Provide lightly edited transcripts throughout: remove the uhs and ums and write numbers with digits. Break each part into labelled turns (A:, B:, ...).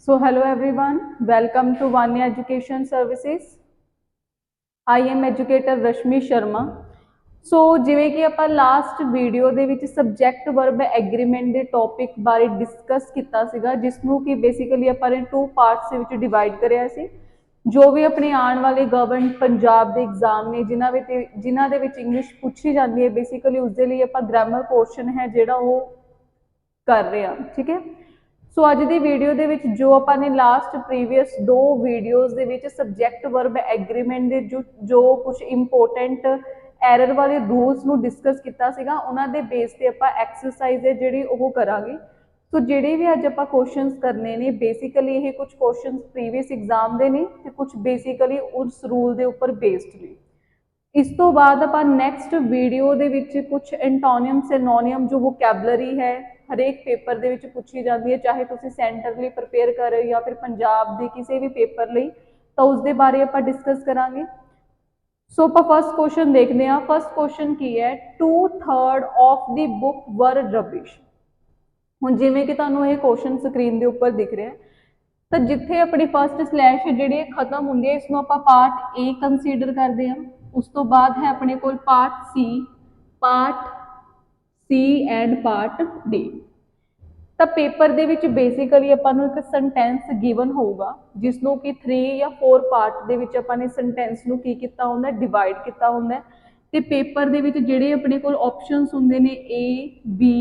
A: So hello everyone, welcome to Vanya Education Services. I am educator Rashmi Sharma. ਸੋ ਜਿਵੇਂ ਕਿ ਆਪਾਂ last video ਦੇ ਵਿੱਚ ਸਬਜੈਕਟ ਵਰਬ ਐਗਰੀਮੈਂਟ ਦੇ ਟੌਪਿਕ ਬਾਰੇ ਡਿਸਕਸ ਕੀਤਾ ਸੀਗਾ, ਜਿਸ ਨੂੰ ਕਿ ਬੇਸਿਕਲੀ ਆਪਾਂ ਨੇ 2 ਪਾਰਟਸ ਦੇ ਵਿੱਚ ਡਿਵਾਈਡ ਕਰਿਆ ਸੀ। ਜੋ ਵੀ ਆਪਣੇ ਆਉਣ ਵਾਲੇ ਗਵਰਨਮੈਂਟ ਪੰਜਾਬ ਦੇ ਐਗਜ਼ਾਮ ਨੇ ਜਿਨ੍ਹਾਂ ਦੇ ਵਿੱਚ ਇੰਗਲਿਸ਼ ਪੁੱਛੀ ਜਾਂਦੀ ਹੈ, ਬੇਸਿਕਲੀ ਉਸ ਦੇ ਲਈ ਆਪਾਂ ਗ੍ਰਾਮਰ ਪੋਰਸ਼ਨ ਹੈ ਜਿਹੜਾ ਉਹ ਕਰ ਰਹੇ ਹਾਂ। ਠੀਕ ਹੈ, ਸੋ ਅੱਜ ਦੀ ਵੀਡੀਓ ਦੇ ਵਿੱਚ ਜੋ ਆਪਾਂ ਨੇ ਲਾਸਟ ਪ੍ਰੀਵੀਅਸ 2 ਵੀਡੀਓਜ਼ ਦੇ ਵਿੱਚ ਸਬਜੈਕਟ ਵਰਬ ਐਗਰੀਮੈਂਟ ਦੇ ਜੋ ਕੁਝ ਇੰਪੋਰਟੈਂਟ ਐਰਰ ਵਾਲੇ ਰੂਲਸ ਨੂੰ ਡਿਸਕਸ ਕੀਤਾ ਸੀਗਾ, ਉਹਨਾਂ ਦੇ ਬੇਸ ਤੇ ਆਪਾਂ ਐਕਸਰਸਾਈਜ਼ ਹੈ ਜਿਹੜੀ ਉਹ ਕਰਾਂਗੇ। ਸੋ ਜਿਹੜੇ ਵੀ ਅੱਜ ਆਪਾਂ ਕੁਐਸਚਨਸ ਕਰਨੇ ਨੇ, ਬੇਸਿਕਲੀ ਇਹ ਕੁਝ ਕੁਐਸਚਨਸ ਪ੍ਰੀਵੀਅਸ ਐਗਜ਼ਾਮ ਦੇ ਨੇ ਤੇ ਕੁਝ ਬੇਸਿਕਲੀ ਉਸ ਰੂਲ ਦੇ ਉੱਪਰ ਬੇਸਡ ਨੇ। ਇਸ ਤੋਂ ਬਾਅਦ ਆਪਾਂ ਨੈਕਸਟ ਵੀਡੀਓ ਦੇ ਵਿੱਚ ਕੁਝ ਐਂਟੋਨੀਅਮ ਸਿਨੋਨੀਅਮ ਜੋ ਵੋਕੈਬਲਰੀ ਹੈ ਹਰੇਕ ਪੇਪਰ ਦੇ ਵਿੱਚ ਪੁੱਛੀ ਜਾਂਦੀ ਹੈ, ਚਾਹੇ ਤੁਸੀਂ ਸੈਂਟਰ ਲਈ ਪ੍ਰਪੇਅਰ ਕਰ ਰਹੇ ਹੋ ਜਾਂ ਫਿਰ ਪੰਜਾਬ ਦੇ ਕਿਸੇ ਵੀ ਪੇਪਰ ਲਈ, ਤਾਂ ਉਸ ਦੇ ਬਾਰੇ ਆਪਾਂ ਡਿਸਕਸ ਕਰਾਂਗੇ। ਸੋ ਆਪਾਂ ਫਸਟ ਕੁਐਸਚਨ ਦੇਖਦੇ ਹਾਂ। ਫਸਟ ਕੁਐਸਚਨ ਕੀ ਹੈ, 2/3 ਆਫ ਦੀ ਬੁੱਕ ਵਰ ਰਬਿਸ਼। ਹੁਣ ਜਿਵੇਂ ਕਿ ਤੁਹਾਨੂੰ ਇਹ ਕੁਐਸਚਨ ਸਕਰੀਨ ਦੇ ਉੱਪਰ ਦਿਖ ਰਿਹਾ ਹੈ, ਤਾਂ ਜਿੱਥੇ ਆਪਣੀ ਫਸਟ ਸਲੈਸ਼ ਜਿਹੜੀ ਖਤਮ ਹੁੰਦੀ ਹੈ, ਇਸ ਨੂੰ ਆਪਾਂ ਪਾਰਟ ਏ ਕੰਸੀਡਰ ਕਰਦੇ ਹਾਂ। ਉਸ ਤੋਂ ਬਾਅਦ ਹੈ ਆਪਣੇ ਕੋਲ part C and part D. ਤਾਂ ਪੇਪਰ ਦੇ ਵਿੱਚ ਬੇਸਿਕਲੀ ਆਪਾਂ ਨੂੰ ਇੱਕ ਸੈਂਟੈਂਸ ਗਿਵਨ ਹੋਊਗਾ, ਜਿਸ ਨੂੰ ਕਿ 3 ਜਾਂ 4 ਪਾਰਟ ਦੇ ਵਿੱਚ ਆਪਾਂ ਨੇ ਸੈਂਟੈਂਸ ਨੂੰ ਕੀ ਕੀਤਾ ਹੁੰਦਾ, ਡਿਵਾਈਡ ਕੀਤਾ ਹੁੰਦਾ। ਤੇ ਪੇਪਰ ਦੇ ਵਿੱਚ ਜਿਹੜੇ ਆਪਣੇ ਕੋਲ ਆਪਸ਼ਨਸ ਹੁੰਦੇ ਨੇ A, B,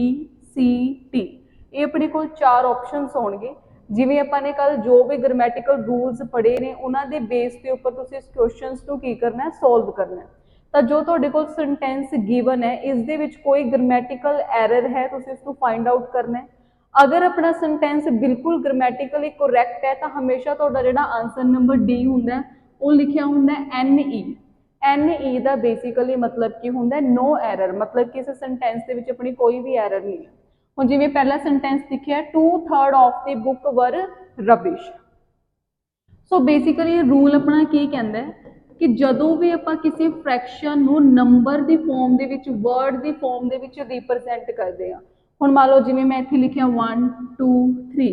A: C, T, ਇਹ ਆਪਣੇ ਕੋਲ 4 ਆਪਸ਼ਨਸ ਹੋਣਗੇ। ਜਿਵੇਂ ਆਪਾਂ ਨੇ ਕੱਲ ਜੋ ਵੀ ਗ੍ਰਾਮੈਟੀਕਲ ਰੂਲਸ ਪੜ੍ਹੇ ਨੇ, ਉਹਨਾਂ ਦੇ ਬੇਸ ਦੇ ਉੱਪਰ ਤੁਸੀਂ ਇਸ ਕੁਐਸਚਨਸ ਨੂੰ ਕੀ ਕਰਨਾ ਹੈ, ਸੋਲਵ ਕਰਨਾ ਹੈ। ਤਾਂ ਜੋ ਤੁਹਾਡੇ ਕੋਲ ਸੈਂਟੈਂਸ ਗਿਵਨ ਹੈ, ਇਸ ਦੇ ਵਿੱਚ ਕੋਈ ਗ੍ਰਾਮੈਟੀਕਲ ਐਰਰ ਹੈ, ਤੁਸੀਂ ਇਸ ਨੂੰ ਫਾਈਂਡ ਆਊਟ ਕਰਨਾ ਹੈ। ਅਗਰ ਆਪਣਾ ਸੈਂਟੈਂਸ ਬਿਲਕੁਲ ਗ੍ਰਾਮੈਟੀਕਲੀ ਕਰੈਕਟ ਹੈ, ਤਾਂ ਹਮੇਸ਼ਾ ਤੁਹਾਡਾ ਜਿਹੜਾ ਆਨਸਰ ਨੰਬਰ ਡੀ ਹੁੰਦਾ ਉਹ ਲਿਖਿਆ ਹੁੰਦਾ NE ਦਾ ਬੇਸਿਕਲੀ ਮਤਲਬ ਕੀ ਹੁੰਦਾ, ਨੋ ਐਰਰ, ਮਤਲਬ ਕਿ ਇਸ ਸੈਂਟੈਂਸ ਦੇ ਵਿੱਚ ਆਪਣੀ ਕੋਈ ਵੀ ਐਰਰ ਨਹੀਂ ਹੈ। ਹੁਣ ਜਿਵੇਂ ਪਹਿਲਾ ਸੈਂਟੈਂਸ ਲਿਖਿਆ 2/3 ਆਫ ਦੀ ਬੁੱਕ ਵਰ ਰਬਿਸ਼। ਸੋ ਬੇਸਿਕਲੀ ਰੂਲ ਆਪਣਾ ਕੀ ਕਹਿੰਦਾ ਹੈ ਕਿ ਜਦੋਂ ਵੀ ਆਪਾਂ ਕਿਸੇ ਫ੍ਰੈਕਸ਼ਨ ਨੂੰ ਨੰਬਰ ਦੀ ਫਾਰਮ ਦੇ ਵਿੱਚ, ਵਰਡ ਦੀ ਫਾਰਮ ਦੇ ਵਿੱਚ ਰਿਪਰੈਜ਼ੈਂਟ ਕਰਦੇ ਹਾਂ। ਹੁਣ ਮੰਨ ਲਓ ਜਿਵੇਂ ਮੈਂ ਇੱਥੇ ਲਿਖਿਆ 1 2 3,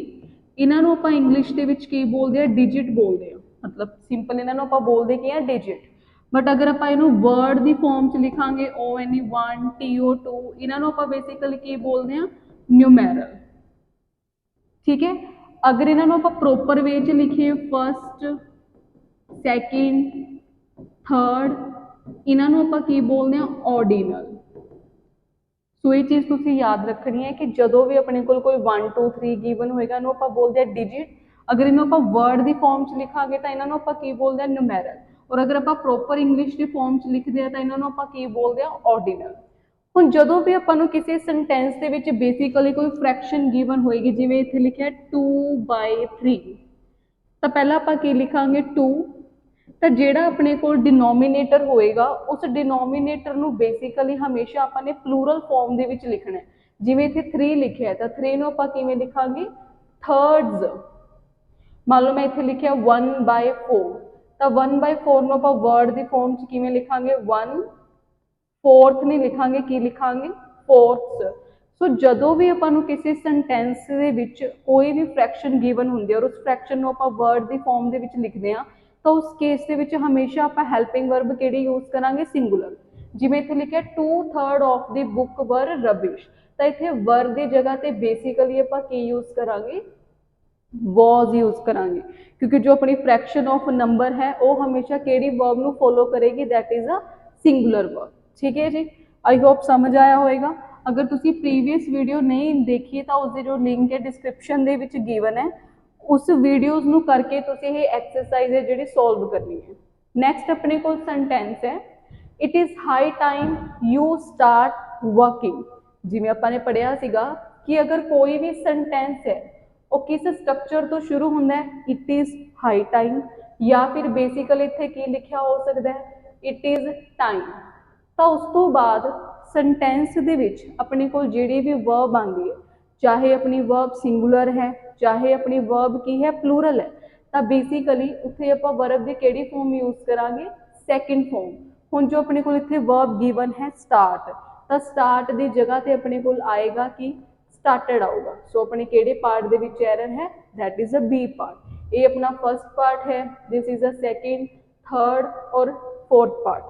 A: ਇਹਨਾਂ ਨੂੰ ਆਪਾਂ ਇੰਗਲਿਸ਼ ਦੇ ਵਿੱਚ ਕੀ ਬੋਲਦੇ ਆ, ਡਿਜਿਟ ਬੋਲਦੇ ਆ। ਮਤਲਬ ਸਿੰਪਲ ਇਹਨਾਂ ਨੂੰ ਆਪਾਂ ਬੋਲਦੇ ਕੀ ਆ, ਡਿਜਿਟ। ਬਟ ਅਗਰ ਆਪਾਂ ਇਹਨੂੰ ਵਰਡ ਦੀ ਫਾਰਮ 'ਚ ਲਿਖਾਂਗੇ ONE 1 TO 2, ਇਹਨਾਂ ਨੂੰ ਆਪਾਂ ਬੇਸਿਕਲੀ ਕੀ ਬੋਲਦੇ ਆ, ਨਿਊਮੈਰਲ। ਠੀਕ ਹੈ, ਅਗਰ ਇਹਨਾਂ ਨੂੰ ਆਪਾਂ ਪ੍ਰੋਪਰ ਵੇ 'ਚ ਲਿਖੀਏ, ਫਸਟ, ਸੈਕਿੰਡ, ਥਰਡ, ਇਹਨਾਂ ਨੂੰ ਆਪਾਂ ਕੀ ਬੋਲਦੇ ਆ, ਆਰਡੀਨਲ। ਸੋ ਇਹ ਚੀਜ਼ ਤੁਸੀਂ ਯਾਦ ਰੱਖਣੀ ਹੈ ਕਿ ਜਦੋਂ ਵੀ ਆਪਣੇ ਕੋਲ ਕੋਈ 1 2 3 ਗਿਵਨ ਹੋਏਗਾ, ਇਹਨੂੰ ਆਪਾਂ ਬੋਲਦੇ ਆ ਡਿਜਿਟ। ਅਗਰ ਇਹਨੂੰ ਆਪਾਂ ਵਰਡ ਦੀ ਫਾਰਮ 'ਚ ਲਿਖਾਂਗੇ ਤਾਂ ਇਹਨਾਂ ਨੂੰ ਆਪਾਂ ਕੀ ਬੋਲਦੇ ਆ, ਨਿਊਮੈਰਲ। ਔਰ ਅਗਰ ਆਪਾਂ ਪ੍ਰੋਪਰ ਇੰਗਲਿਸ਼ ਦੀ ਫਾਰਮ 'ਚ ਲਿਖਦੇ ਆ ਤਾਂ ਇਹਨਾਂ ਨੂੰ ਆਪਾਂ ਕੀ ਬੋਲਦੇ ਆ, ਆਰਡੀਨਲ। ਹੁਣ ਜਦੋਂ ਵੀ ਆਪਾਂ ਨੂੰ ਕਿਸੇ ਸੈਂਟੈਂਸ ਦੇ ਵਿੱਚ ਬੇਸਿਕਲੀ ਕੋਈ ਫ੍ਰੈਕਸ਼ਨ ਗਿਵਨ ਹੋਏਗੀ, ਜਿਵੇਂ ਇੱਥੇ ਲਿਖਿਆ 2/3, ਤਾਂ ਪਹਿਲਾਂ ਆਪਾਂ ਕੀ ਲਿਖਾਂਗੇ, 2। ਤਾਂ ਜਿਹੜਾ ਆਪਣੇ ਕੋਲ ਡਿਨੋਮੀਨੇਟਰ ਹੋਏਗਾ, ਉਸ ਡਿਨੋਮੀਨੇਟਰ ਨੂੰ ਬੇਸਿਕਲੀ ਹਮੇਸ਼ਾ ਆਪਾਂ ਨੇ ਪਲੂਰਲ ਫਾਰਮ ਦੇ ਵਿੱਚ ਲਿਖਣਾ ਹੈ। ਜਿਵੇਂ ਇੱਥੇ 3 ਲਿਖਿਆ ਤਾਂ 3 ਨੂੰ ਆਪਾਂ ਕਿਵੇਂ ਲਿਖਾਂਗੇ, ਥਰਡਸ। ਮੰਨ ਲਓ ਮੈਂ ਇੱਥੇ ਲਿਖਿਆ 1/4, ਤਾਂ 1/4 ਨੂੰ ਆਪਾਂ ਵਰਡ ਦੀ ਫਾਰਮ 'ਚ ਕਿਵੇਂ ਲਿਖਾਂਗੇ, 1/4 ਨਹੀਂ ਲਿਖਾਂਗੇ, ਕੀ ਲਿਖਾਂਗੇ, ਫੋਰਥਸ। ਸੋ ਜਦੋਂ ਵੀ ਆਪਾਂ ਨੂੰ ਕਿਸੇ ਸੈਂਟੈਂਸ ਦੇ ਵਿੱਚ ਕੋਈ ਵੀ ਫ੍ਰੈਕਸ਼ਨ ਗਿਵਨ ਹੁੰਦੀ ਹੈ ਔਰ ਉਸ ਫ੍ਰੈਕਸ਼ਨ ਨੂੰ ਆਪਾਂ ਵਰਡ ਦੀ ਫਾਰਮ ਦੇ ਵਿੱਚ ਲਿਖਦੇ ਹਾਂ, ਤਾਂ ਉਸ ਕੇਸ ਦੇ ਵਿੱਚ ਹਮੇਸ਼ਾ ਆਪਾਂ ਹੈਲਪਿੰਗ ਵਰਬ ਕਿਹੜੀ ਯੂਜ਼ ਕਰਾਂਗੇ, ਸਿੰਗੂਲਰ। ਜਿਵੇਂ ਇੱਥੇ ਲਿਖਿਆ 2/3 ਆਫ ਦੀ ਬੁੱਕ ਵਰ ਰਬਿਸ਼, ਤਾਂ ਇੱਥੇ ਵਰ ਦੀ ਜਗ੍ਹਾ ਤੇ ਬੇਸਿਕਲੀ ਆਪਾਂ ਕੀ ਯੂਜ਼ ਕਰਾਂਗੇ, was ਯੂਜ਼ ਕਰਾਂਗੇ, ਕਿਉਂਕਿ ਜੋ ਆਪਣੀ ਫ੍ਰੈਕਸ਼ਨ ਆਫ ਨੰਬਰ ਹੈ ਉਹ ਹਮੇਸ਼ਾ ਕਿਹੜੀ ਵਰਬ ਨੂੰ ਫੋਲੋ ਕਰੇਗੀ, that is a singular verb. ਠੀਕ ਹੈ ਜੀ, ਆਈ ਹੋਪ ਸਮਝ ਆਇਆ ਹੋਏਗਾ। ਅਗਰ ਤੁਸੀਂ ਪ੍ਰੀਵੀਅਸ ਵੀਡੀਓ ਨਹੀਂ ਦੇਖੀ ਤਾਂ ਉਸਦੀ ਜੋ ਲਿੰਕ ਹੈ ਡਿਸਕ੍ਰਿਪਸ਼ਨ ਦੇ ਵਿੱਚ ਗਿਵਨ ਹੈ, ਉਸ ਵੀਡੀਓਜ਼ ਨੂੰ ਕਰਕੇ ਤੁਸੀਂ ਇਹ ਐਕਸਰਸਾਈਜ਼ ਹੈ ਜਿਹੜੀ ਸੋਲਵ ਕਰਨੀ ਹੈ। ਨੈਕਸਟ ਆਪਣੇ ਕੋਲ ਸੈਂਟੈਂਸ ਹੈ, it is high time you start working. ਜਿਵੇਂ ਆਪਾਂ ਨੇ ਪੜ੍ਹਿਆ ਸੀਗਾ ਕਿ ਅਗਰ ਕੋਈ ਵੀ ਸੈਂਟੈਂਸ ਹੈ ਉਹ ਕਿਸ ਸਟਰਕਚਰ ਤੋਂ ਸ਼ੁਰੂ ਹੁੰਦਾ ਹੈ, ਇਟ ਇਜ਼ ਹਾਈ ਟਾਈਮ, ਜਾਂ ਫਿਰ ਬੇਸਿਕਲੀ ਇੱਥੇ ਕੀ ਲਿਖਿਆ ਹੋ ਸਕਦਾ ਹੈ, ਇਟ ਇਜ਼ ਟਾਈਮ। ਤਾਂ ਉਸ ਤੋਂ ਬਾਅਦ ਸੈਂਟੈਂਸ ਦੇ ਵਿੱਚ ਆਪਣੇ ਕੋਲ ਜਿਹੜੀ ਵੀ ਵਰਬ ਆਉਂਦੀ ਹੈ, ਚਾਹੇ ਆਪਣੀ ਵਰਬ ਸਿੰਗੂਲਰ ਹੈ, ਚਾਹੇ ਆਪਣੀ ਵਰਬ ਕੀ ਹੈ, ਪਲੂਰਲ ਹੈ, ਤਾਂ ਬੇਸਿਕਲੀ ਉੱਥੇ ਆਪਾਂ ਵਰਬ ਦੀ ਕਿਹੜੀ ਫਾਰਮ ਯੂਜ਼ ਕਰਾਂਗੇ, ਸੈਕਿੰਡ ਫਾਰਮ। ਹੁਣ ਜੋ ਆਪਣੇ ਕੋਲ ਇੱਥੇ ਵਰਬ ਗਿਵਨ ਹੈ ਸਟਾਰਟ, ਤਾਂ ਸਟਾਰਟ ਦੀ ਜਗ੍ਹਾ ਤੇ ਆਪਣੇ ਕੋਲ ਆਏਗਾ ਕਿ स्टार्टेड आऊगा। सो अपने किहड़े पार्ट दे विच एरर है, that is a B part. ये अपना फर्स्ट पार्ट है, this is a second, third और फोर्थ पार्ट।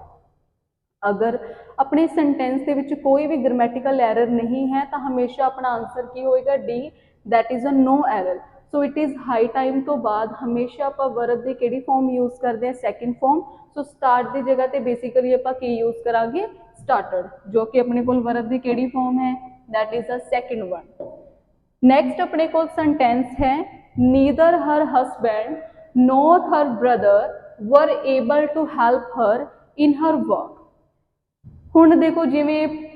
A: अगर अपने सेंटेंस के विच कोई भी ग्रामेटिकल एरर नहीं है तो हमेशा अपना आंसर की होएगा D, that is a no error. So it is high time तो बाद हमेशा आप वर्ब की किहड़ी फॉर्म यूज़ करते हैं, सैकेंड फॉर्म। सो स्टार्ट की जगह पर बेसिकली आप की यूज़ करांगे, स्टार्टड, जो कि अपने को वर्ब की किहड़ी फॉर्म है, that is a second one. Next अपने को सेंटेंस है, neither her husband nor her brother were able to help her in her work. हुण देखो जिवें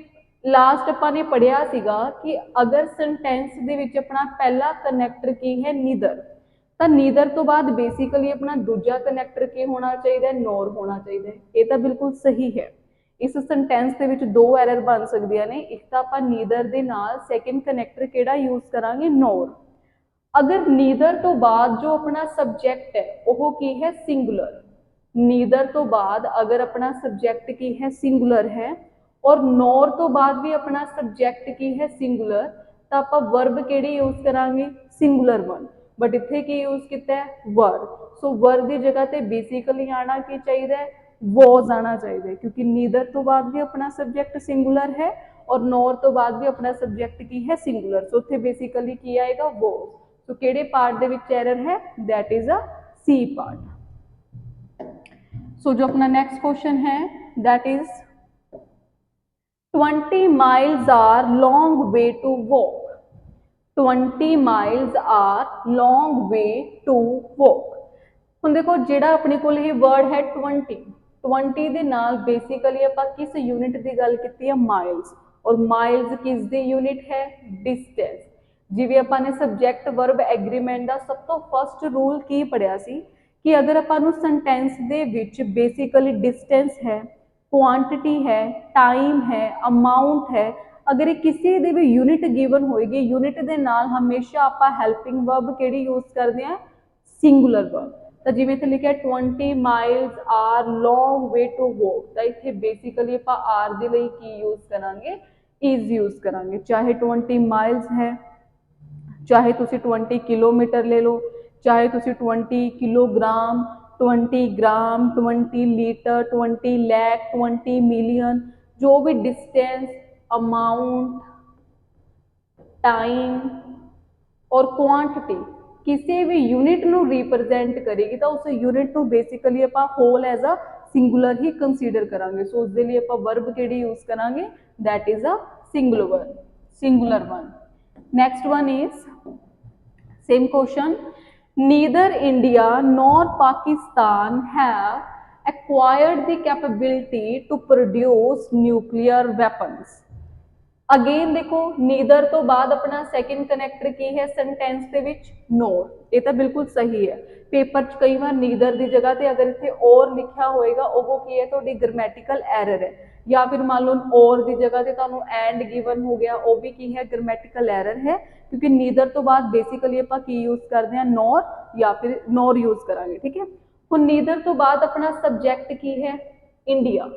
A: लास्ट आपां ने पढ़िया सीगा कि अगर सेंटेंस दे विच अपना पहला कनैक्टर की है नीदर, तो नीदर तो बाद बेसिकली अपना दूजा कनैक्टर की होना चाहिए, नोर होना चाहिए। ये तो बिल्कुल सही है। इस सेंटेंस दे विच दो एरर बन सकदियां ने, एक तो आपां नीदर दे नाल सैकेंड कनैक्टर किहड़ा यूज़ करांगे, नोर। अगर नीदर तो बाद जो अपना सबजैक्ट है वह की है, सिंगुलर। नीदर तो बाद अगर अपना सबजैक्ट की है, सिंगुलर है, और नोर तो बाद भी अपना सबजैक्ट की है, सिंगुलर, तो आप वर्ब किहड़ी यूज़ करांगे, सिंगुलर वन। बट इत्थे की यूज़ किया है, वर्ब। सो वर्ब की जगह पर बेसिकली आना की चाहिए, वॉज आना चाहिए, क्योंकि नीदर तो बाद भी अपना सबजैक्ट सिंगुलर है और नोर तो बाद भी अपना सबजैक्ट की है, सिंगुलर। सो उत्थे बेसिकली की आएगा, वॉज। तो किहड़े पार्ट दे विच एरर है, that is a C part. So जो अपना नेक्स्ट क्वेश्चन है, that is 20 miles are long way to walk। 20 miles are long way to walk। ਹੁਣ देखो ਜਿਹੜਾ ਆਪਣੇ ਕੋਲ ਇਹ वर्ड है 20, 20 ਦੇ ਨਾਲ बेसिकली ਆਪਾਂ किस यूनिट की गल की है, माइल्स। और माइल्स किस दी यूनिट है, डिस्टेंस। जिवें ਆਪਾਂ ने सबजैक्ट वर्ब एग्रीमेंट का सब तो फर्स्ट रूल की पढ़िया सी कि अगर ਆਪਾਂ सेंटेंस दे विच बेसिकली डिस्टेंस है, क्वांटिटी है, टाइम है, अमाउंट है, अगर किसी भी यूनिट गिवन होएगी, यूनिट के नाल हमेशा आप हैल्पिंग वर्ब किहड़ी यूज़ करते हैं, सिंगुलर वर्ब। तो जिवें इत्थे लिखा 20 miles are long way to walk, तो इत्थे बेसिकली आप आर दे लई की यूज़ करांगे, इज यूज़ करांगे। चाहे 20 माइल्स है, चाहे तुसी 20 किलोमीटर ले लो, चाहे तुसी 20 किलोग्राम, 20 ग्राम, 20 लीटर, 20 लैख, 20 मिलियन, जो भी डिस्टेंस, अमाउंट, टाइम और क्वांटिटी किसी भी यूनिट नू रिप्रजेंट करेगी, तो उस यूनिट नू बेसिकली आप होल एज अ सिंगुलर ही कंसीडर करांगे। सो उसके लिए आप वर्ब किहड़ी यूज़ करांगे, that is a singular one. Next one is same question, neither India nor Pakistan have acquired the capability to produce nuclear weapons। Again देखो neither तो बाद अपना सैकेंड कनैक्टर की है सेंटेंस के विच, नोर। ये तो बिल्कुल सही है। पेपर च कई बार नीदर की जगह पर अगर इतने और लिखा होएगा वो की है, तो ग्रामेटिकल एरर है। या फिर मान लो और की जगह पर तुहानू एंड गिवन हो गया, वो भी की है, ग्रामेटिकल एरर है। क्योंकि नीदर तो बाद बेसिकली आप की यूज़ करते हैं, नोर, या फिर नोर यूज़ करांगे, ठीक है। हुण नीदर तो बाद अपना सबजैक्ट की है, इंडिया।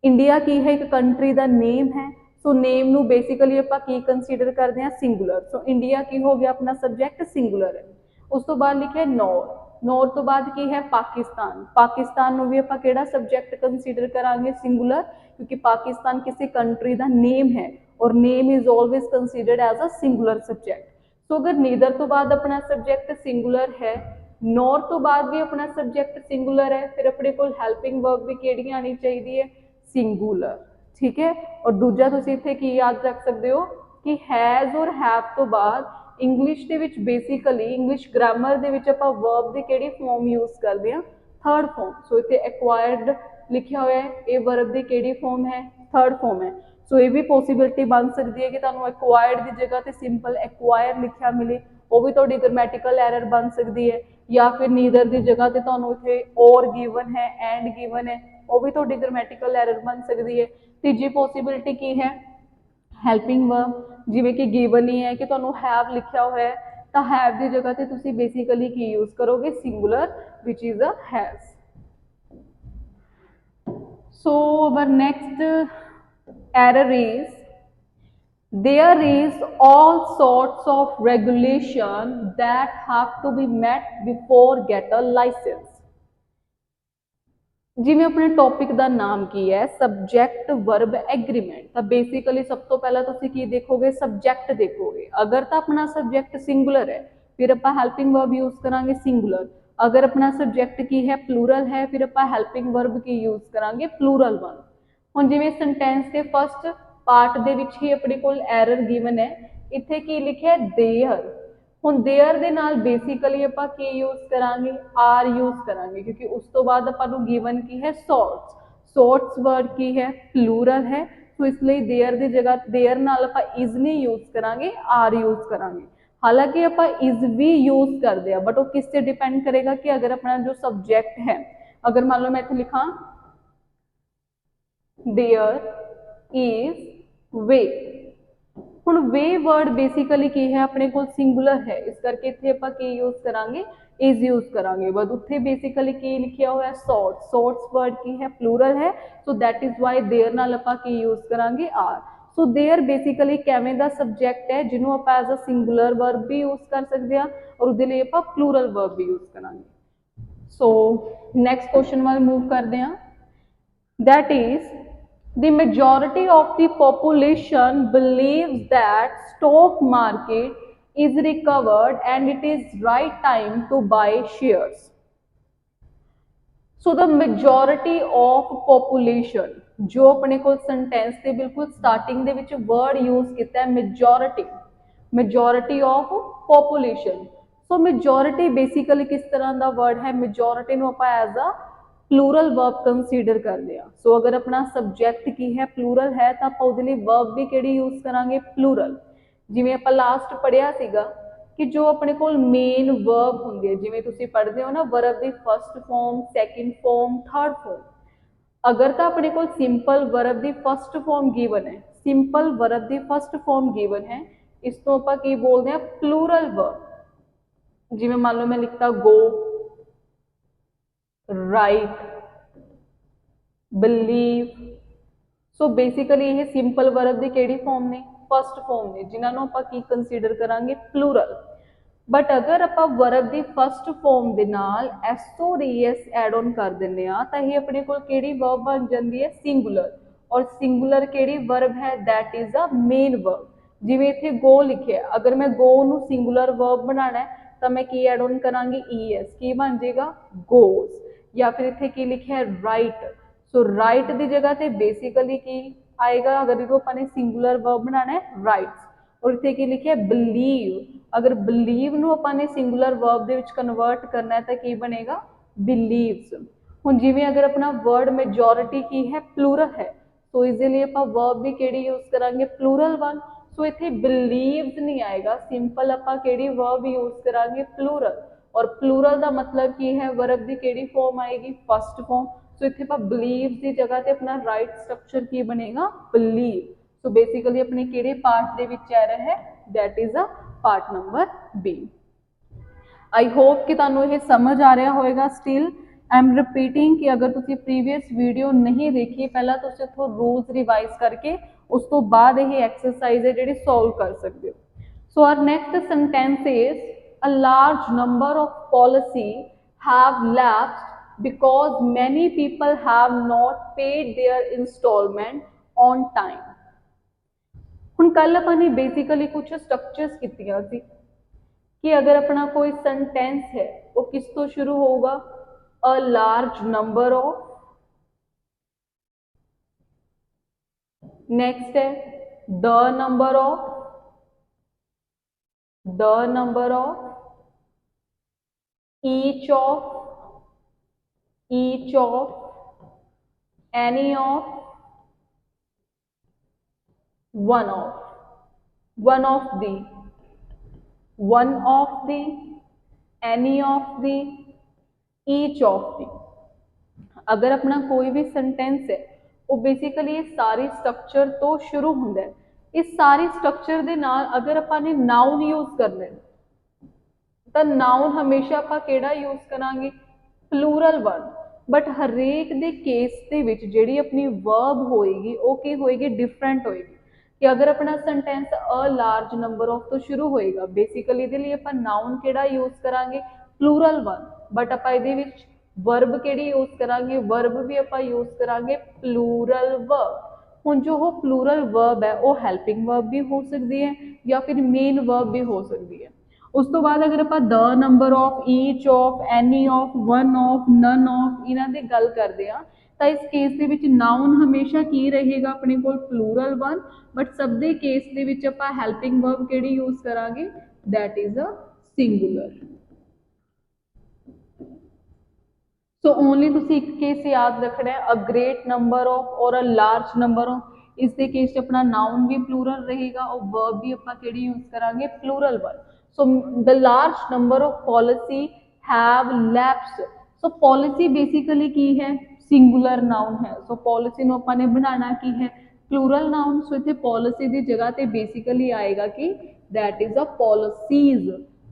A: इंडिया की है, एक कंट्री का नेम है। सो नेम नू बेसिकली आप की कंसीडर करते हैं, सिंगुलर। सो इंडिया की हो गया अपना सबजैक्ट, सिंगुलर है। उस तो बाद लिखे नोर, नोर तो बाद की है, पाकिस्तान। पाकिस्तान भी आप किहड़ा सबजैक्ट कंसीडर करांगे, सिंगुलर, क्योंकि पाकिस्तान किसी कंट्री का नेम है और name is always considered as a singular subject. So अगर नीदर तो बाद अपना सबजैक्ट सिंगुलर है, नोर तो बाद भी अपना सबजैक्ट सिंगुलर है, फिर अपने को हैल्पिंग वर्ब भी किहड़ी आनी चाहिए है, सिंगुलर, ठीक है। और दूजा तुसीं इत्थे की याद रख सकते हो कि हैज़ और हैव तो बाद इंग्लिश दे विच बेसिकली इंग्लिश ग्रामर दे विच आपां वर्ब दी किहड़ी फॉर्म यूज़ करते हैं, थर्ड फॉर्म। सो इत्थे एक्वायर्ड लिखा हुआ है, ये वर्ब की किहड़ी फॉर्म है, थर्ड फॉर्म है। सो ये भी पॉसिबिलिटी बन सकती है कि तुहानू एक्वायर्ड की जगह पर सिंपल एक्वायर लिखा मिले, वो भी तुहाडी ग्रामेटिकल एरर बन सकती है। या फिर नीदर की जगह पर तुहानू इत्थे और गिवन है, एंड गिवन है, वो भी तुहाडी ग्रामेटिकल एरर बन सकती है। तीजी पॉसिबिलिटी की है, हैल्पिंग वर्ब, जिवें कि गिवन ही है कि तुहानू हैव लिखा हुआ है, तो हैव की जगह पर तुसीं बेसिकली की यूज़ करोगे, singular, which is a has. So our next error is There is all sorts of regulation that have to be met before get a license. जिमें अपने टॉपिक का नाम की है सब्जेक्ट वर्ब एग्रीमेंट। तो basically सब तो पहला तुसी की देखोगे सब्जेक्ट देखोगे। अगर तो अपना सब्जेक्ट सिंगुलर है फिर आप हेल्पिंग वर्ब यूज करांगे सिंगुलर। अगर अपना सब्जेक्ट की है प्लूरल है फिर आप हेल्पिंग वर्ब की यूज करांगे प्लूरल वन। ਹੁਣ ਜਿਵੇਂ सेंटेंस के फर्स्ट पार्ट ਦੇ ਵਿੱਚ ਹੀ ਆਪਣੇ ਕੋਲ एरर गिवन है ਇੱਥੇ ਕੀ ਲਿਖਿਆ देयर। ਹੁਣ देयर ਦੇ ਨਾਲ बेसिकली ਆਪਾਂ ਕੀ यूज करांगे आर यूज करांगे क्योंकि उस तो बाद ਆਪਾਂ ਨੂੰ गिवन की है सॉर्ट्स। सॉर्ट्स वर्ड की है प्लूरल है तो इसलिए देयर ਦੀ जगह देयर ਨਾਲ ਆਪਾਂ इज नहीं यूज करांगे आर यूज करांगे। हालांकि आप इज भी यूज करते हैं बट वो किस से डिपेंड करेगा कि अगर अपना जो सब्जेक्ट है अगर मान लो मैं इतने लिखा देयर इज वे। ਹੁਣ वे वर्ड बेसिकली की है अपने को सिंगुलर है इस करके इतने ਆਪਾਂ ਕੀ यूज करांगे इज यूज करांगे बट उत्थे बेसिकली की लिखिया हुआ है सॉर्ट्स। सॉर्ट्स वर्ड की है प्लूरल है so that is why there नाल ਆਪਾਂ ਕੀ यूज करांगे आर। सो देयर बेसिकली किवें दा सब्जेक्ट है जिन्हों आप एज अ सिंगुलर वर्ब भी यूज कर सकते हैं और उहदे लिए आप प्लूरल वर्ब भी यूज करांगे। सो नैक्सट क्वेश्चन वाल मूव करते हैं। That is the majority of the population believes that stock market is recovered and it is right time to buy shares. So the majority of population जो अपने को sentence के बिल्कुल starting ਦੇ ਵਿੱਚ वर्ड यूज किया है majority of population। so majority basically किस तरह का वर्ड है majority ਨੂੰ ਆਪਾਂ as a plural verb consider करते हैं। सो अगर अपना सब्जेक्ट की है प्लूरल है तो आप उसके लिए वर्ब भी केड़ी यूज करांगे प्लूरल। जिवें आप लास्ट पढ़िया सीगा कि जो अपने को मेन वर्ब होंगे जिवें तुसीं पढ़ते हो ना वर्ब की first form second form third form. अगर तो अपने को सिंपल वर्ब की फर्स्ट फॉर्म गिवन है सिंपल वर्ब की फर्स्ट फॉर्म गिवन है इस तो आप की बोलते हैं प्लूरल वर्ब। जिवें मान लो मैं लिखता go right believe. So basically ये सिंपल वर्ब की केड़ी फॉर्म ने फर्स्ट फॉर्म ने जिन्होंने आप की कंसीडर करांगे प्लूरल। बट अगर आप वर्ब की फर्स्ट फॉर्म के नाल एस एड ऑन कर दें तो ये अपने को केड़ी वर्ब बन जाती है सिंगुलर। और सिंगुलर केड़ी वर्ब है that is a main verb. जिवें इत्थे गो लिखे अगर मैं गो नू सिंगुलर वर्ब बनाना है तो मैं की एड ऑन करांगी ES की बन जाएगा गोज। या फिर इतने की लिखे है राइट। सो राइट की जगह पे बेसिकली की आएगा अगर इसको अपने सिंगुलर वर्ब बनाना है राइट्स। और इतने की लिखे है बिलीव अगर बिलीव नू अपने सिंगुलर वर्ब के कन्वर्ट करना है तो की बनेगा बिलीव्स। हुण जिवें अगर अपना वर्ड मेजोरिटी की है प्लूरल है तो इजीली आप वर्ब भी केड़ी यूज करांगे प्लूरल वन। सो इतने बिलीव्स नहीं आएगा सिंपल आप केड़ी वर्ब यूज करांगे प्लूरल। और प्लूरल का मतलब की है वर्ब की केड़ी फॉर्म आएगी फर्स्ट फॉर्म। सो इतने आप बिलीव की जगह पे अपना राइट स्ट्रक्चर की बनेगा बिलीव। सो बेसिकली अपने केड़े पार्ट दे विच एरर है that is a part number B. I hope कि तुहानू ये समझ आ रहा होएगा। स्टिल आई एम रिपीटिंग कि अगर तुसी प्रीवियस वीडियो नहीं देखी पहला तुसी इत्थों रूल्स रिवाइज करके उस तो बाद ये एक्सरसाइज है जिहड़ी सॉल्व कर सकते हो। So our next sentence is a large number of policy have lapsed because many people have not paid their installment on time। हुण कल अपनी बेसिकली कुछ स्ट्रक्चर्स कीतियां सी कि अगर अपना कोई सेंटेंस है वो किस तो शुरू होगा a large number of. Next है the number of each of any of one of the any of the each of the। अगर अपना कोई भी सेंटेंस है वो बेसिकली ये सारी स्ट्रक्चर तो शुरू होंगे है। इस सारी स्ट्रक्चर के नाल अगर अपने नाउन यूज करने तो नाउन हमेशा आप केड़ा यूज करांगे प्लूरल वन। बट हरेक दे केस दे विच जिहड़ी अपनी वर्ब होएगी वो की होएगी डिफरेंट होएगी। कि अगर अपना sentence a large number of तो शुरू होएगा, बेसिकली ਇਹਦੇ ਲਈ ਆਪਾਂ ਨਾउन ਕਿਹੜਾ ਯੂਜ਼ ਕਰਾਂਗੇ, ਪਲੂਰਲ ਵਨ, ਬਟ ਆਪਾਂ ਇਹਦੇ ਵਿੱਚ ਵਰਬ ਕਿਹੜੀ ਯੂਜ਼ ਕਰਾਂਗੇ, ਵਰਬ ਵੀ ਆਪਾਂ ਯੂਜ਼ ਕਰਾਂਗੇ ਪਲੂਰਲ ਵਰਬ। ਹੁਣ ਜੋ ਉਹ ਪਲੂਰਲ ਵਰਬ ਹੈ ਉਹ ਹੈਲਪਿੰਗ ਵਰਬ ਵੀ ਹੋ ਸਕਦੀ ਹੈ ਜਾਂ ਫਿਰ ਮੇਨ ਵਰਬ ਵੀ ਹੋ ਸਕਦੀ ਹੈ। ਉਸ ਤੋਂ ਬਾਅਦ ਅਗਰ ਆਪਾਂ the number of, each of, any of, one of, none of ਇਹਨਾਂ ਦੀ ਗੱਲ ਕਰਦੇ ਹਾਂ ਤਾਂ ਇਸ ਕੇਸ ਦੇ ਵਿੱਚ ਨਾउन ਹਮੇਸ਼ਾ ਕੀ ਰਹੇਗਾ ਆਪਣੇ ਕੋਲ, ਪਲੂਰਲ ਵਨ, ਬਟ ਸਭ ਦੇ ਕੇਸ ਦੇ ਵਿੱਚ ਆਪਾਂ ਹੈਲਪਿੰਗ ਵਰਬ ਕਿਹੜੀ ਯੂਜ਼ ਕਰਾਂਗੇ, that is a singular। So only ਤੁਸੀਂ ਇੱਕ ਕੇਸ ਯਾਦ ਰੱਖਣਾ ਹੈ, ਅ ਗ੍ਰੇਟ ਨੰਬਰ ਆਫ ਔਰ ਅ ਲਾਰਜ ਨੰਬਰ ਆਫ, ਇਸ ਦੇ ਕੇਸ 'ਚ ਆਪਣਾ ਨਾउन ਵੀ ਪਲੂਰਲ ਰਹੇਗਾ ਔਰ ਵਰਬ ਵੀ ਆਪਾਂ ਕਿਹੜੀ ਯੂਜ਼ ਕਰਾਂਗੇ, plural one. So the large number of policy have lapsed. So policy basically की है, सिंगुलर नाउन है। सो पॉलिसी ਨੂੰ ਆਪਾਂ ਨੇ ਬਣਾਉਣਾ ਕੀ ਹੈ, ਪਲੂਰਲ ਨਾउन। ਸੋ ਇੱਥੇ ਪॉलिसी ਦੀ ਜਗ੍ਹਾ ਤੇ ਬੇਸਿਕਲੀ ਆਏਗਾ ਕਿ that is a policies।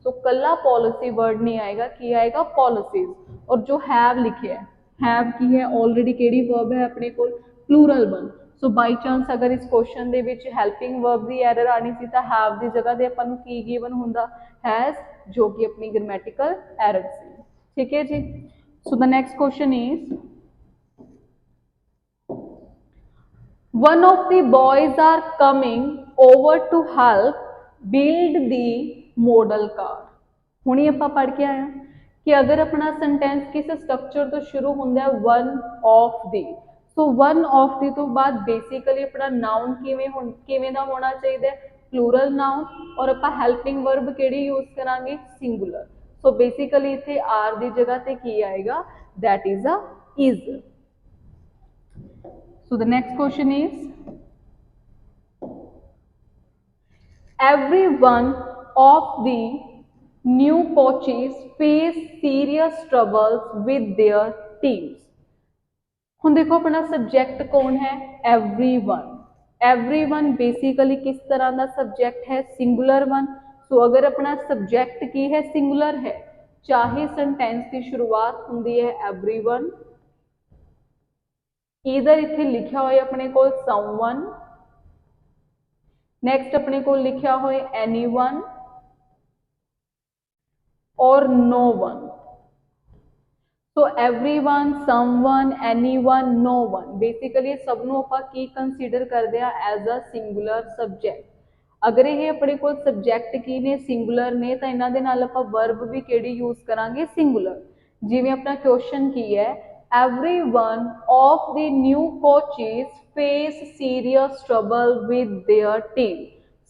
A: सो कला पॉलिसी वर्ड नहीं आएगा, की आएगा पॉलिसीज। और जो हैव लिखे है, हैव की है ऑलरेडी केड़ी वर्ब है अपने को, plural one. So by chance अगर इस क्वेश्चन दे विच हेल्पिंग वर्ब की एरर आनी सी तां हैव की जगह ते आपां नूं की गिवन हुंदा, हैज, जो कि अपनी ग्रामेटिकल एरर सी। ठीक है जी। So the next question is, one of the boys are coming over to help build the model car। ਹੁਣੀ ਆਪਾਂ ਪੜ੍ਹ ਕੇ ਆਏ ਕਿ ਅਗਰ ਆਪਣਾ ਸੈਂਟੈਂਸ ਕਿਸੇ ਸਟਰਕਚਰ ਤੋਂ ਸ਼ੁਰੂ ਹੁੰਦਾ ਹੈ one of the, so one of the ਤੋਂ ਬਾਅਦ ਬੇਸਿਕਲੀ ਆਪਣਾ ਨਾउन ਕਿਵੇਂ ਦਾ ਹੋਣਾ ਚਾਹੀਦਾ ਹੈ, ਪਲੂਰਲ ਨਾउन, ਔਰ ਆਪਾਂ ਹੈਲਪਿੰਗ ਵਰਬ ਕਿਹੜੀ ਯੂਜ਼ ਕਰਾਂਗੇ, ਸਿੰਗੂਲਰ। ਸੋ ਬੇਸਿਕਲੀ ਇੱਥੇ ਆਰ ਦੀ ਜਗ੍ਹਾ ਤੇ ਕੀ ਆਏਗਾ, that is a is। So the next question is, every one of the new coaches face serious troubles with their teams। ਹੁਣ देखो अपना सब्जेक्ट कौन है, everyone। everyone बेसिकली किस तरह का सब्जेक्ट है, सिंगुलर वन। सो अगर अपना सब्जेक्ट की है, सिंगुलर है, चाहे सेंटेंस की शुरुआत होंगी है everyone, इधर इत्थे लिखा होए अपने को someone, नेक्स्ट अपने को लिखा होए anyone और no one। सो everyone, someone, anyone, no one, basically सब नूं आपां की कंसीडर करते हैं एज अ सिंगुलर सब्जेक्ट। अगर ये अपने को सब्जेक्ट की ने, सिंगुलर ने, तो इन्हां दे नाल आपां वर्ब भी किहड़ी यूज करांगे, सिंगुलर। जिवें अपना क्वेश्चन की है, everyone of the new coaches face serious trouble with their team।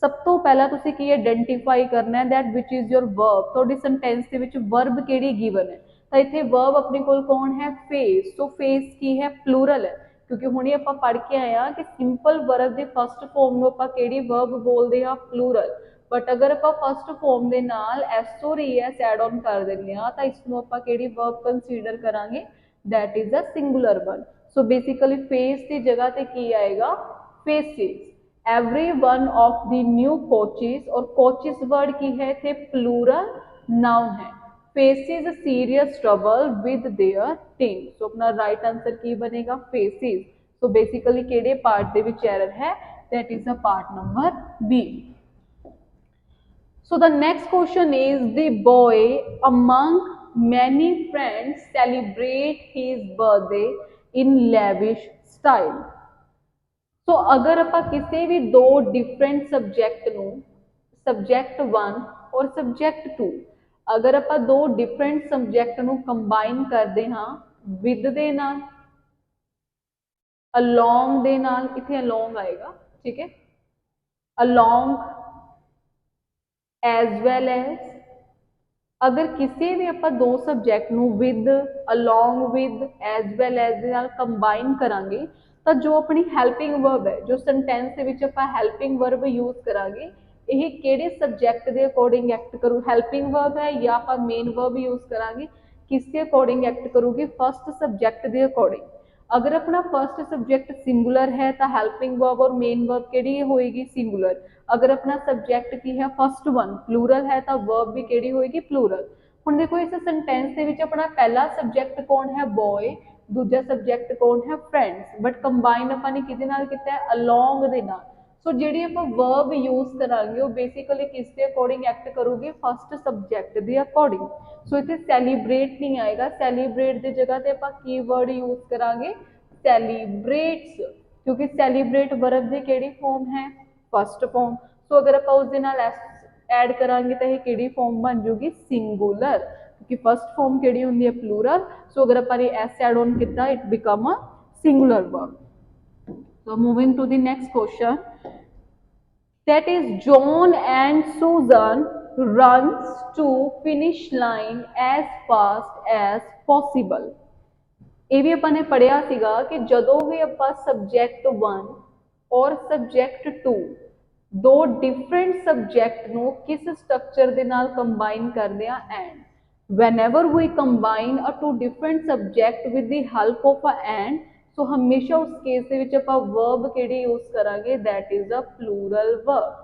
A: सब तो पहला तुसीं की आइडेंटिफाई करना है that which is your verb. तुहाडी सेंटेंस दे विच वर्ब किहड़ी गिवन है, तो इत्थे वर्ब अपने कोल कौन है, फेस। तो फेस की है, प्लूरल है, क्योंकि हुणे आपां पढ़ के आए हैं कि सिंपल वर्ब की फस्ट फॉर्म नूं आपां किहड़ी वर्ब बोलदे हां, प्लूरल। बट अगर आपां फस्ट फॉर्म दे नाल एस और ईएस एड ऑन कर दिंदे हां तां इसनूं आपां किहड़ी वर्ब कंसीडर करांगे, that is a singular one. So basically face की जगह ते की आएगा, faces. Every one of the new coaches, और कोचेस वर्ड की है थे, प्लूरल नाउन है, faces serious trouble with their team. So अपना राइट आंसर की बनेगा, फेसिस। सो बेसिकली केड़े पार्ट दे विच एरर है, that is the part number B. So the next question is, the boy among many friends celebrate his birthday in lavish style। सो अगर आप किसी भी दो डिफरेंट सब्जेक्ट नूं, सब्जेक्ट वन और सब्जेक्ट टू, अगर आप दो डिफरेंट सब्जेक्ट नूं कंबाइन करते हाँ विद दे नाल, अलोंग दे नाल, इत्थे अलोंग आएगा, ठीक है, अलोंग एज वेल एज, अगर किसी भी आप दो सब्जेक्ट नूं with, along with, as well as दे नाल कंबाइन करांगे तो जो अपनी हैल्पिंग वर्ब है, जो सेंटेंस दे विच आपां हैल्पिंग वर्ब यूज करांगे, यह किहड़े सब्जेक्ट के अकॉर्डिंग एक्ट करू, हैल्पिंग वर्ब है या आपां मेन वर्ब यूज करांगे, किसके अकॉर्डिंग एक्ट करूगी, फर्स्ट सब्जेक्ट के अकॉर्डिंग। अगर अपना फर्स्ट सब्जेक्ट सिंगुलर है तो हेल्पिंग वर्ब और मेन वर्ब केड़ी होएगी, सिंगुलर। अगर अपना सब्जेक्ट की है फर्स्ट वन प्लूरल है तो वर्ब भी केड़ी होएगी, प्लूरल। हुण देखो इस सेंटेंस दे विच अपना पहला सब्जेक्ट कौन है, बॉय, दूजा सब्जेक्ट कौन है, फ्रेंड्स, बट कंबाइन अपने किहदे नाल कीता है, अलोंग दे नाल। सो ਜਿਹੜੀ ਆਪਾਂ verb यूज करांगे वो बेसिकली किस ਦੇ ਅਕੋਰਡਿੰਗ ਐਕਟ ਕਰੂਗੀ ਫਸਟ ਸਬਜੈਕਟ ਦੇ ਅਕੋਰਡਿੰਗ सो इतने सैलीब्रेट नहीं आएगा सैलीब्रेट की जगह पे आप की वर्ड यूज करांगे सैलीब्रेट्स क्योंकि सैलीब्रेट वर्ब की केड़ी फॉर्म है फस्ट फॉर्म सो अगर आप उस एस ऐड करांगे तो यह केड़ी फॉर्म बन जूगी सिंगुलर क्योंकि फस्ट फॉर्म केड़ी होंदी है प्लूरल सो अगर आप एस ऐड ऑन किया it become a singular verb so moving to the next question that is John and Susan runs to finish line as fast as possible ਇਹ ਵੀ ਆਪਾਂ ਨੇ ਪੜਿਆ ਸੀਗਾ ਕਿ ਜਦੋਂ ਵੀ ਆਪਾਂ ਸਬਜੈਕਟ 1 ਔਰ ਸਬਜੈਕਟ 2 ਦੋ ਡਿਫਰੈਂਟ ਸਬਜੈਕਟ ਨੂੰ ਕਿਸ ਸਟਰਕਚਰ ਦੇ ਨਾਲ ਕੰਬਾਈਨ ਕਰਦੇ ਆ and whenever we combine a two different subject with the help of a and सो हमेशा उस केस ਦੇ ਵਿੱਚ ਆਪਾਂ verb ਕਿਹੜੀ ਯੂਜ਼ ਕਰਾਂਗੇ that is a plural verb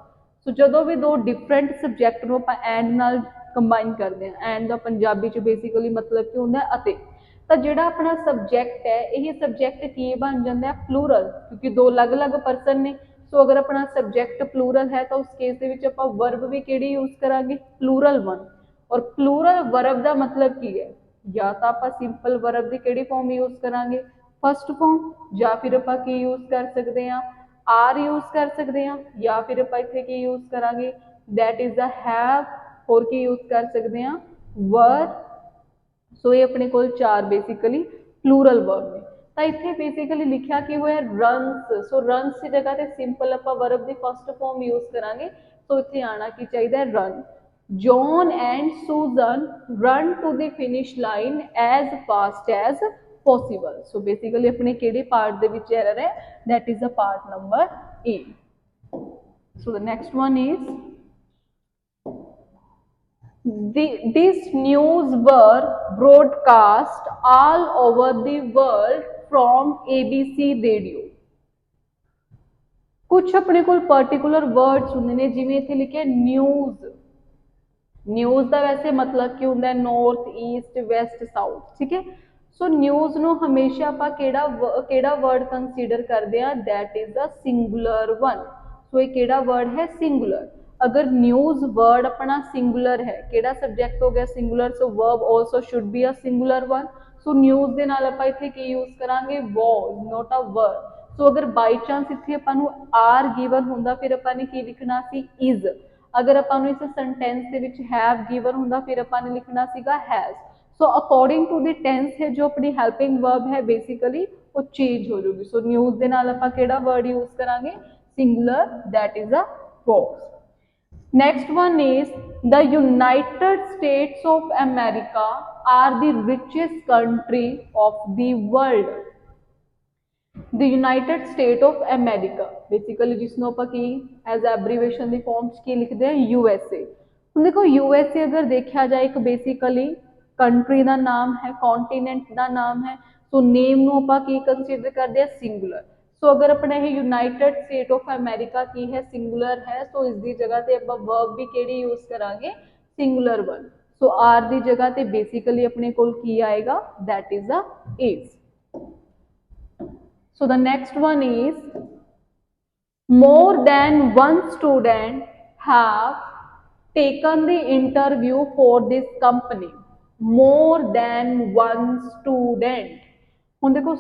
A: सो ਜਦੋਂ ਵੀ ਦੋ ਡਿਫਰੈਂਟ ਸਬਜੈਕਟ ਨੂੰ ਆਪਾਂ and ਨਾਲ ਕੰਬਾਈਨ ਕਰਦੇ ਹਾਂ and ਦਾ ਪੰਜਾਬੀ ਚ ਬੇਸਿਕਲੀ ਮਤਲਬ ਕੀ ਹੁੰਦਾ ਹੈ ਅਤੇ ਤਾਂ ਜਿਹੜਾ ਆਪਣਾ ਸਬਜੈਕਟ ਹੈ ਇਹ ਸਬਜੈਕਟ ਕੀ ਬਣ ਜਾਂਦਾ ਹੈ ਪਲੂਰਲ ਕਿਉਂਕਿ ਦੋ ਅਲੱਗ-ਅਲੱਗ ਪਰਸਨ ਨੇ ਸੋ ਅਗਰ ਆਪਣਾ ਸਬਜੈਕਟ ਪਲੂਰਲ ਹੈ ਤਾਂ ਉਸ ਕੇਸ ਦੇ ਵਿੱਚ ਆਪਾਂ verb ਵੀ ਕਿਹੜੀ ਯੂਜ਼ ਕਰਾਂਗੇ ਪਲੂਰਲ ਵਨ ਔਰ ਪਲੂਰਲ verb ਦਾ ਮਤਲਬ ਕੀ ਹੈ ਜਾਂ ਤਾਂ ਆਪਾਂ ਸਿੰਪਲ verb ਦੀ ਕਿਹੜੀ ਫਾਰਮ ਯੂਜ਼ ਕਰਾਂਗੇ फस्ट फॉर्म या फिर आप की यूज कर सकते हैं आर यूज कर सकते हैं या फिर आप इतने की यूज करांगे दैट इज अ हैव और की यूज कर सकते हैं वर सो ये अपने को चार बेसिकली प्लूरल वर्ब ने तो इतने बेसिकली लिखा कि वो है रनस सो रनस की जगह से सिंपल आप वर्ब की फस्ट फॉर्म यूज करांगे तो इतने आना की चाहिए run John and Susan run to the finish line as fast as possible so basically अपने केड़े पार्ट दे विच एरर है that is the part number A so the next one is this news were broadcast all over the world from ABC radio कुछ अपने को particular words होंगे ने जिवें इत्थे लिखिया न्यूज़ न्यूज़ दा वैसे मतलब की हुंदा है नॉर्थ ईस्ट वेस्ट साउथ ठीक है सो न्यूज़ ਨੂੰ ਹਮੇਸ਼ਾ ਆਪਾਂ ਕਿਹੜਾ ਵਰਡ ਕੰਸੀਡਰ ਕਰਦੇ ਆ that is a singular one सो ਇਹ ਕਿਹੜਾ ਵਰਡ ਹੈ सिंगुलर अगर न्यूज़ वर्ड अपना सिंगुलर है ਕਿਹੜਾ ਸਬਜੈਕਟ ਹੋ ਗਿਆ singular so verb also should be a singular one so news ਦੇ ਨਾਲ ਆਪਾਂ ਇੱਥੇ ਕੀ ਯੂਜ਼ ਕਰਾਂਗੇ was not a verb सो अगर बाई चांस ਇੱਥੇ ਆਪਾਂ ਨੂੰ are given ਹੁੰਦਾ ਫਿਰ ਆਪਾਂ ਨੇ ਕੀ ਲਿਖਣਾ ਸੀ is अगर ਆਪਾਂ ਨੂੰ ਇਸ ਸੈਂਟੈਂਸ ਦੇ ਵਿੱਚ have given ਹੁੰਦਾ ਫਿਰ ਆਪਾਂ ਨੇ ਲਿਖਣਾ ਸੀਗਾ has so according to the tense है जो अपनी हेल्पिंग वर्ब है बेसिकली वो चेंज हो जाएगी सो न्यूज़ के नाल आपां केड़ा वर्ड यूज करांगे singular that is a was next one is the United States of America are the richest country of the world the United State of America basically जिसनों आपां की एज एब्रीवेशन दी फॉर्म च की लिखते हैं USA हुण देखो USA अगर देखा जाए एक बेसिकली कंट्री का नाम है कॉन्टीनेंट का नाम है सो नेम नूं आपां की कंसीडर करते हैं सिंगुलर सो अगर अपना ये यूनाइटेड स्टेट ऑफ अमेरिका की है सिंगुलर है सो इसकी जगह से आपां वर्ब भी केड़ी यूज करांगे सिंगुलर वन सो आर की जगह से बेसिकली अपने कोल की आएगा that is a is so the next one is more than one student have taken the interview for this company more than one student ਹੁਣ देखो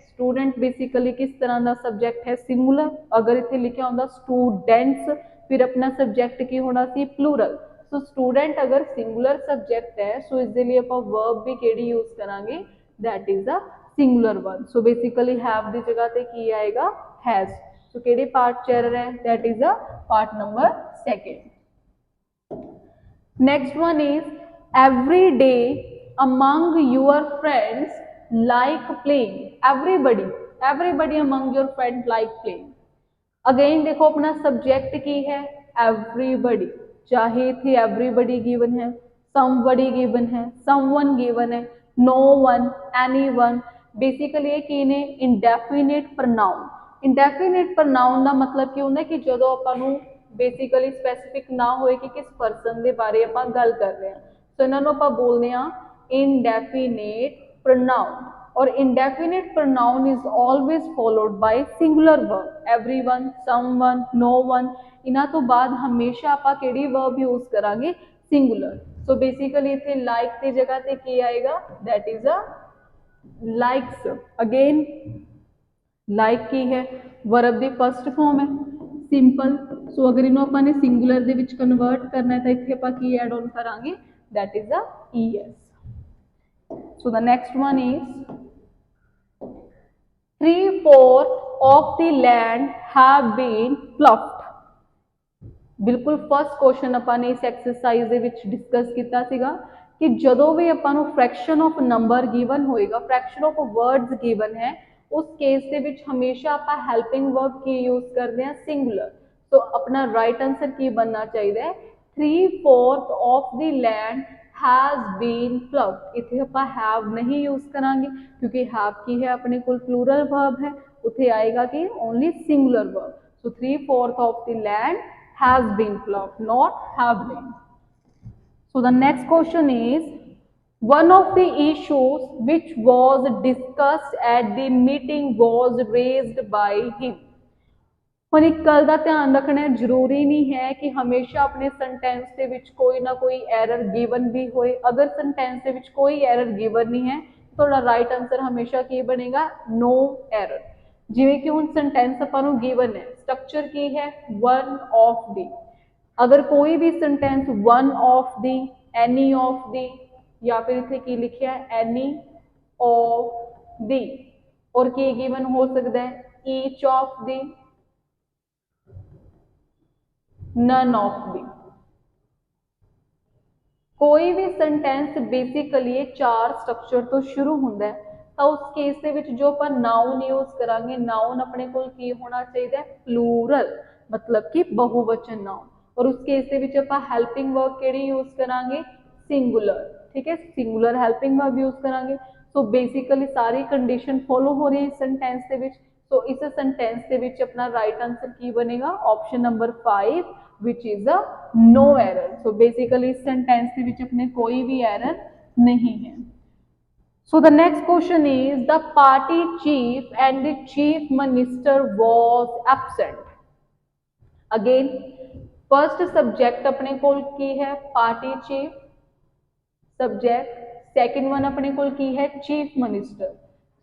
A: स्टूडेंट बेसिकली किस तरह का सब्जेक्ट है सिंगुलर अगर इतने लिखा होंदा स्टूडेंट्स फिर अपना सब्जेक्ट की होना सी प्लूरल सो स्टूडेंट अगर सिंगुलर सब्जेक्ट है सो इसके लिए आप वर्ब भी केड़ी यूज करांगे that is a singular one so basically have the जगह पे की आएगा हैज सो केड़े पार्ट च एरर है that is a part number second next one is every day among your friends like playing everybody among your friends like playing again देखो अपना subject की है everybody चाहे थे everybody गिवन है somebody गिवन है someone गिवन है no one anyone basically ये की ने indefinite pronoun का मतलब की होंगे कि जो आपां बेसिकली स्पैसीफिक ना होए कि किस परसन के बारे आपां गल कर रहे हैं सो इन्होंने आप बोलते हैं इनडेफिनेट प्रोनाउन और indefinite pronoun is always followed by singular verb, everyone, someone, known, इन्हां तो बाद हमेशा आपां किहड़ी वर्ब यूज करांगे, सिंगुलर। सो बेसिकली इत्थे लाइक की जगह ते की आएगा, that is a likes. Again like की है, वर्ब दी फर्स्ट फॉर्म है, सिंपल। सो अगर इन्हों अपने सिंगुलर दे विच कन्वर्ट करना है तो इत्थे आपां की ऐड ऑन करांगे, that is a ES. So the next one is 3/4 of the land have been plucked। बिल्कुल फर्स्ट क्वेश्चन अपन ने इस एक्सरसाइज ਦੇ ਵਿੱਚ डिस्कस ਕੀਤਾ ਸੀਗਾ कि ਜਦੋਂ भी ਆਪਾਂ ਨੂੰ फ्रैक्शन ऑफ नंबर गिवन होएगा, फ्रैक्शन ऑफ वर्ड्स गिवन है, उस केस ਦੇ ਵਿੱਚ हमेशा ਆਪਾਂ हेल्पिंग वर्ब की यूज करते हैं, सिंगुलर। तो अपना राइट आंसर की बनना चाहिए 3/4 of the land has been plugged. इत्थे ਆਪਾਂ हैव नहीं यूज करांगे क्योंकि हैव की है अपने कोल प्लूरल वर्ब है, उत्थे आएगा कि only singular verb. So 3/4 of the land has been plucked, not have been. So the next question is, one of the issues which was discussed at the meeting was raised by him। ਹੁਣ एक गल का ध्यान रखना जरूरी नहीं है कि हमेशा अपने सेंटेंस के विच कोई ना कोई एरर गिवन भी होए। अगर सेंटेंस के विच कोई एरर गिवन नहीं है तो राइट आंसर हमेशा की बनेगा, नो एरर। जिवें कि हुण सेंटेंस आपां नूं गिवन है, स्ट्रक्चर की है, वन ऑफ दी। अगर कोई भी sentence one of the, any of the, या फिर इत्थे की लिखिया एनी ऑफ दी, और की गिवन हो सकता है each of the, none of the. कोई भी सेंटेंस बेसिकली चार स्ट्रक्चर तो शुरू होंदा है, तो उस केस दे विच जो अपन नाउन यूज करांगे, नाउन अपने कोल की होना चाहिए, प्लूरल, मतलब कि बहुवचन नाउन। और उस केस दे विच आपां हेल्पिंग वर्ब केड़ी यूज करांगे, सिंगुलर। ठीक है, सिंगुलर हेल्पिंग वर्ब यूज करांगे। सो बेसिकली सारी कंडीशन फॉलो हो रही है इस सेंटेंस दे विच। सो इस सेंटेंस दे विच अपना राइट आंसर की बनेगा, option number 5 which is a no error. So basically इस सेंटेंस दे विच अपने कोई भी एरर नहीं है। So the next question is, the party chief and the chief minister was absent। Again first subject अपने कोल की है, party chief subject, second one अपने कोल की है, चीफ मिनिस्टर।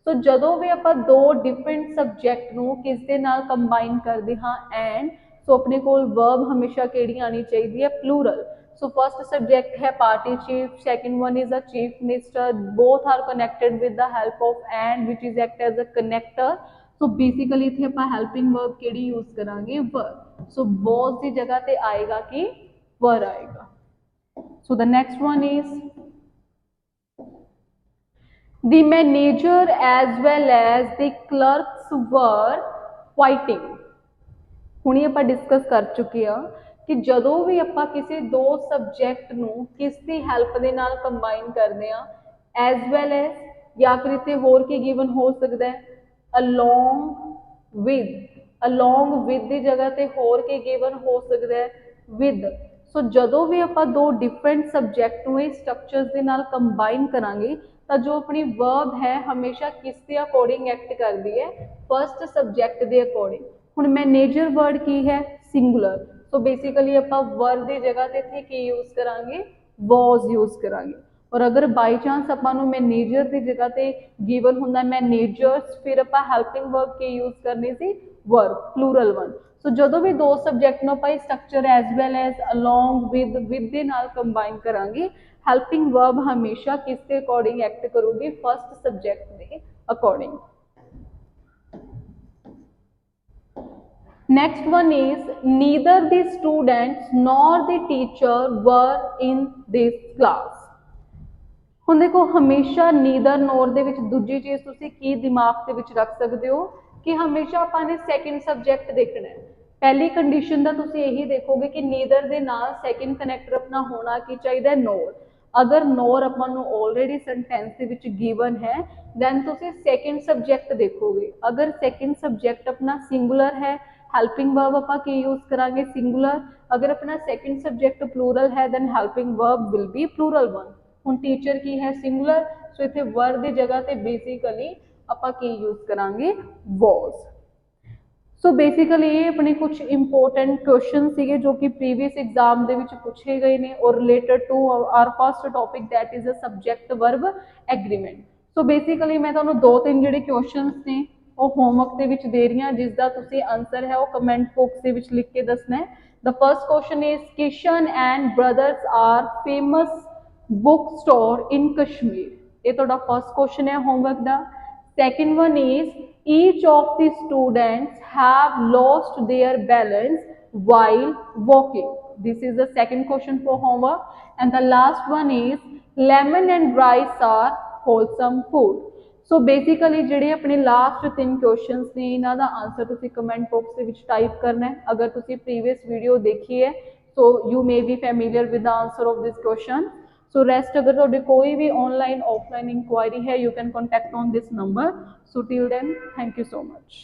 A: तो जदों भी आप दो डिफरेंट सब्जेक्ट नूं किस दे नाल कंबाइन करते हाँ एंड, सो अपने कोल वर्ब हमेशा केड़ी आनी चाहिए है, प्लूरल। सो फर्स्ट सब्जेक्ट है party chief, second one is a chief minister, both are connected with the help of and which is act as a connector. So basically इत्थे आपां हेल्पिंग वर्ब केड़ी use करांगे, वर। So was की जगह ते आएगा कि वर आएगा। So the next one is the manager as well as the clerks were fighting. हुणे आपां डिस्कस कर चुके हैं कि जदों भी आपां किसी दो सब्जेक्ट नूं किस दी हेल्प दे नाल कंबाइन करते हैं, एज वेल एज या फिर इत्थे होर की गिवन हो सकता है along with की जगह ते होर के गिवन हो सकता है with। सो जदों भी आप दो डिफरेंट सब्जेक्ट में स्ट्रक्चर्स के नाल कंबाइन करांगे तो जो अपनी वर्ब है हमेशा किस के अकॉर्डिंग एक्ट करती है, फर्स्ट सब्जेक्ट के अकॉर्डिंग। हुण मैनेजर वर्ड की है, सिंगुलर। सो बेसिकली आप वर्ब की जगह ते इत्थे की यूज करांगे, वॉज यूज करांगे। और अगर बाई चांस अपन मैनेजर की जगह पे गिवन होंदा मैनेजर्स, फिर आप हेल्पिंग वर्ब की यूज करनी सी, वर्ब, प्लूरल वन। सो जदों भी दो सब्जेक्ट नूं आपां structure as well as along with दे नाल कंबाइन करांगे, हेल्पिंग वर्ब हमेशा किस के अकॉर्डिंग एक्ट करूगी, फर्स्ट सब्जेक्ट के according. Next one is neither the students nor the teacher were in this class. हुण देखो हमेशा नीदर नोर दे विच दूजी चीज़ तुसीं की दिमाग दे विच रख सकते हो कि हमेशा आपां ने सैकेंड सब्जेक्ट देखना है। पहली कंडीशन दा तुसीं यही देखोगे कि नीदर दे नाल सैकेंड कनैक्टर अपना होना की चाहिए, नोर। अगर नोर आपां नूं ऑलरेडी सेंटेंस दे विच गिवन है दैन तुसीं सैकेंड सब्जेक्ट देखोगे। अगर सैकेंड सब्जेक्ट अपना सिंगुलर है, हेल्पिंग वर्ब आपां की यूज करांगे, सिंगुलर। अगर अपना सैकेंड सब्जेक्ट प्लूरल है then helping verb will be plural one. ਹੁਣ टीचर की है सिंगुलर, सो इत्थे वर की जगह ते बेसिकली आपां की यूज करांगे was। सो बेसिकली ये अपने कुछ इंपोर्टेंट क्वेश्चन सीगे जो कि प्रीवियस एग्जाम दे विच पूछे गए ने और related to our first topic that is a subject verb agreement. So basically मैं तुहानूं दो तीन जिहड़े क्वेश्चन ने वो होमवर्क दे विच दे रही हां, जिसका तुसीं आंसर है वो कमेंट बॉक्स दे विच लिख के दसना है। The first question is Kishan and brothers are famous book store in Kashmir. ये तुहाडा फर्स्ट क्वेश्चन है होमवर्क दा। Second one is each of the students have lost their balance while walking. This is the second question for homework. And the last one is lemon and rice are wholesome food. So basically ਜਿਹੜੇ ਆਪਣੇ last ਤਿੰਨ questions ਨੇ ਇਹਨਾਂ ਦਾ answer ਤੁਸੀਂ comment box ਦੇ ਵਿੱਚ type ਕਰਨਾ ਹੈ। ਅਗਰ ਤੁਸੀਂ ਪ੍ਰੀਵੀਅਸ ਵੀਡੀਓ ਦੇਖੀ ਹੈ so you may be familiar with the answer of this question. So rest अगर तुहाडे कोई भी ऑनलाइन ऑफलाइन इंक्वायरी है you can contact on this number. So till then thank you so much.